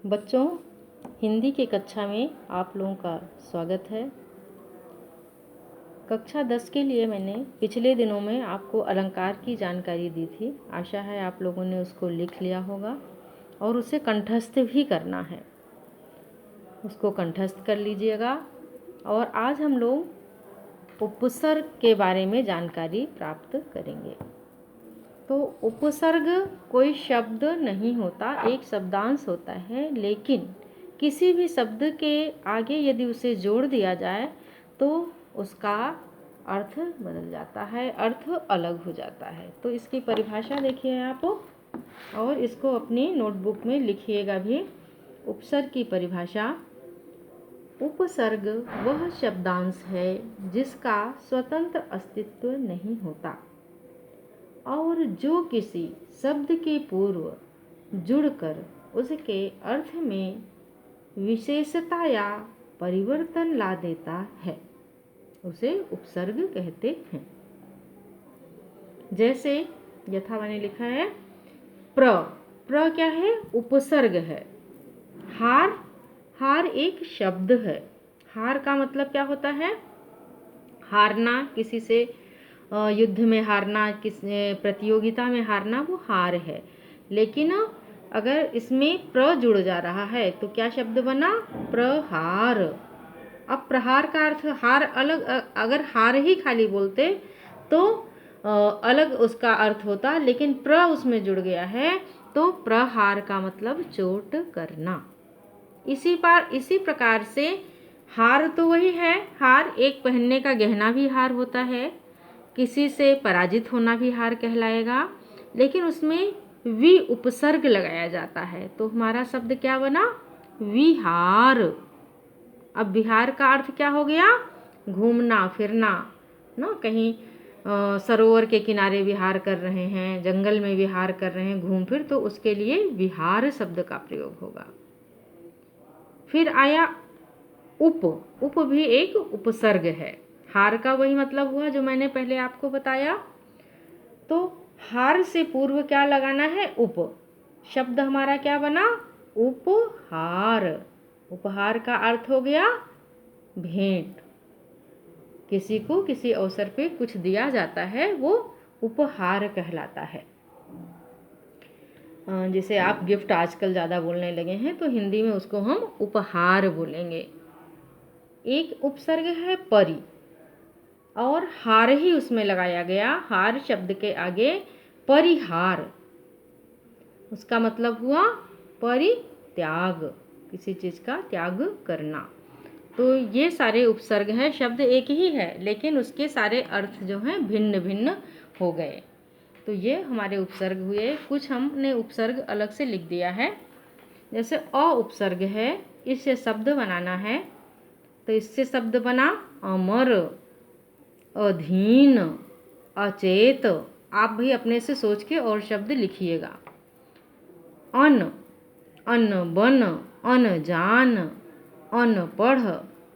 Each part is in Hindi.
बच्चों, हिंदी की कक्षा में आप लोगों का स्वागत है। कक्षा 10 के लिए मैंने पिछले दिनों में आपको अलंकार की जानकारी दी थी। आशा है आप लोगों ने उसको लिख लिया होगा और उसे कंठस्थ भी करना है। उसको कंठस्थ कर लीजिएगा। और आज हम लोग उपसर्ग के बारे में जानकारी प्राप्त करेंगे। तो उपसर्ग कोई शब्द नहीं होता, एक शब्दांश होता है, लेकिन किसी भी शब्द के आगे यदि उसे जोड़ दिया जाए तो उसका अर्थ बदल जाता है, अर्थ अलग हो जाता है। तो इसकी परिभाषा देखिए आप और इसको अपनी नोटबुक में लिखिएगा भी। उपसर्ग की परिभाषा: उपसर्ग वह शब्दांश है जिसका स्वतंत्र अस्तित्व नहीं होता और जो किसी शब्द के पूर्व जुड़कर उसके अर्थ में विशेषता या परिवर्तन ला देता है, उसे उपसर्ग कहते हैं। जैसे यथा मैंने लिखा है प्र क्या है? उपसर्ग है। हार एक शब्द है। हार का मतलब क्या होता है? हारना, किसी से युद्ध में हारना, किस प्रतियोगिता में हारना, वो हार है। लेकिन अगर इसमें प्र जुड़ जा रहा है तो क्या शब्द बना? प्रहार। अब प्रहार का अर्थ हार अलग, अगर हार ही खाली बोलते तो अलग उसका अर्थ होता, लेकिन प्र उसमें जुड़ गया है तो प्रहार का मतलब चोट करना। इसी प्रकार से हार तो वही है। हार एक पहनने का गहना भी हार होता है, किसी से पराजित होना भी हार कहलाएगा, लेकिन उसमें वि उपसर्ग लगाया जाता है तो हमारा शब्द क्या बना? विहार। अब विहार का अर्थ क्या हो गया? घूमना फिरना ना, कहीं सरोवर के किनारे विहार कर रहे हैं, जंगल में विहार कर रहे हैं, घूम फिर, तो उसके लिए विहार शब्द का प्रयोग होगा। फिर आया उप भी एक उपसर्ग है। हार का वही मतलब हुआ जो मैंने पहले आपको बताया। तो हार से पूर्व क्या लगाना है? उप। शब्द हमारा क्या बना? उपहार। उपहार का अर्थ हो गया भेंट। किसी को किसी अवसर पे कुछ दिया जाता है वो उपहार कहलाता है। जैसे आप गिफ्ट आजकल ज़्यादा बोलने लगे हैं तो हिंदी में उसको हम उपहार बोलेंगे। एक उपसर्ग है परि, और हार ही उसमें लगाया गया। हार शब्द के आगे परिहार, उसका मतलब हुआ परित्याग, किसी चीज़ का त्याग करना। तो ये सारे उपसर्ग हैं। शब्द एक ही है लेकिन उसके सारे अर्थ जो हैं भिन्न भिन्न हो गए। तो ये हमारे उपसर्ग हुए। कुछ हमने उपसर्ग अलग से लिख दिया है। जैसे अ उपसर्ग है, इससे शब्द बनाना है तो इससे शब्द बना अमर, अधीन, अचेत। आप भी अपने से सोच के और शब्द लिखिएगा। अन, अनबन, अनजान, अनपढ़,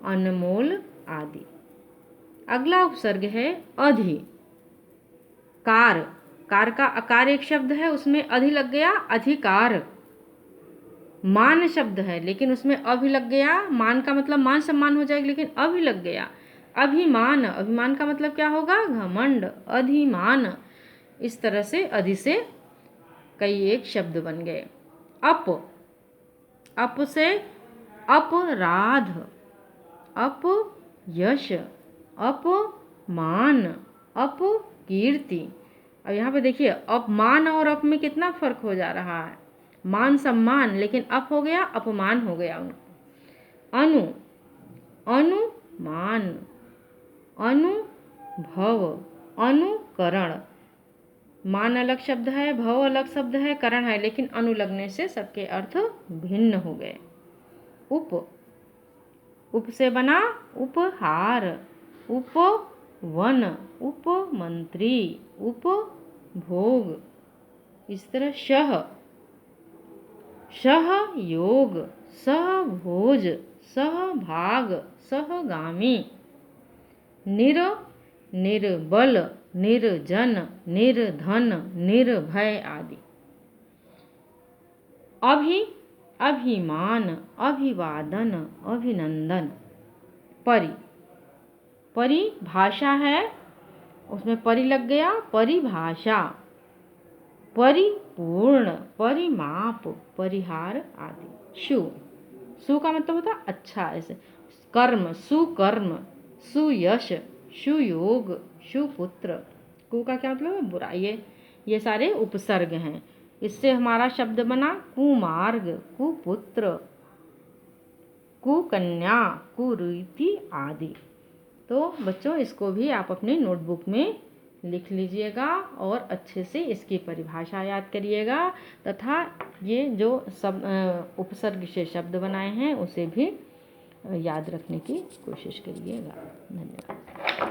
अनमोल आदि। अगला उपसर्ग है अधि। कार का अकार एक शब्द है, उसमें अधि लग गया, अधिकार। मान शब्द है लेकिन उसमें अभि लग गया। मान का मतलब मान सम्मान हो जाएगा, लेकिन अभि लग गया। अभिमान, अभिमान का मतलब क्या होगा? घमंड, अधिमान। इस तरह से अधि से कई एक शब्द बन गए। अप से अपराध, अपयश, अपमान, अपकीर्ति। अब यहाँ पे देखिए अपमान और अप में कितना फर्क हो जा रहा है। मान सम्मान, लेकिन अप हो गया अपमान हो गया उनको। अनुमान, अनुभव, अनुकरण। मान अलग शब्द है, भव अलग शब्द है, करण है, लेकिन अनु लगने से सबके अर्थ भिन्न हो गए। उप से बना उपहार, उपवन, उपमंत्री, उपभोग। इस तरह सहयोग, सहभोज, सहभाग, सहगामी। निर्बल, निर्जन, निर्धन, निर्भय आदि। अभिमान, अभिवादन, अभिनंदन। परि, परिभाषा है, उसमें परि लग गया, परिभाषा। परिपूर्ण, परिमाप, परिहार आदि। शु, सु का मतलब होता है अच्छा, ऐसे कर्म, सुकर्म, सुयश, सुयोग, सुपुत्र। कु का क्या मतलब है बुरा। ये सारे उपसर्ग हैं। इससे हमारा शब्द बना कुमार्ग, कुपुत्र, कुकन्या, कुरीति आदि। तो बच्चों इसको भी आप अपने नोटबुक में लिख लीजिएगा और अच्छे से इसकी परिभाषा याद करिएगा तथा ये जो सब उपसर्ग से शब्द बनाए हैं उसे भी याद रखने की कोशिश करिएगा। धन्यवाद।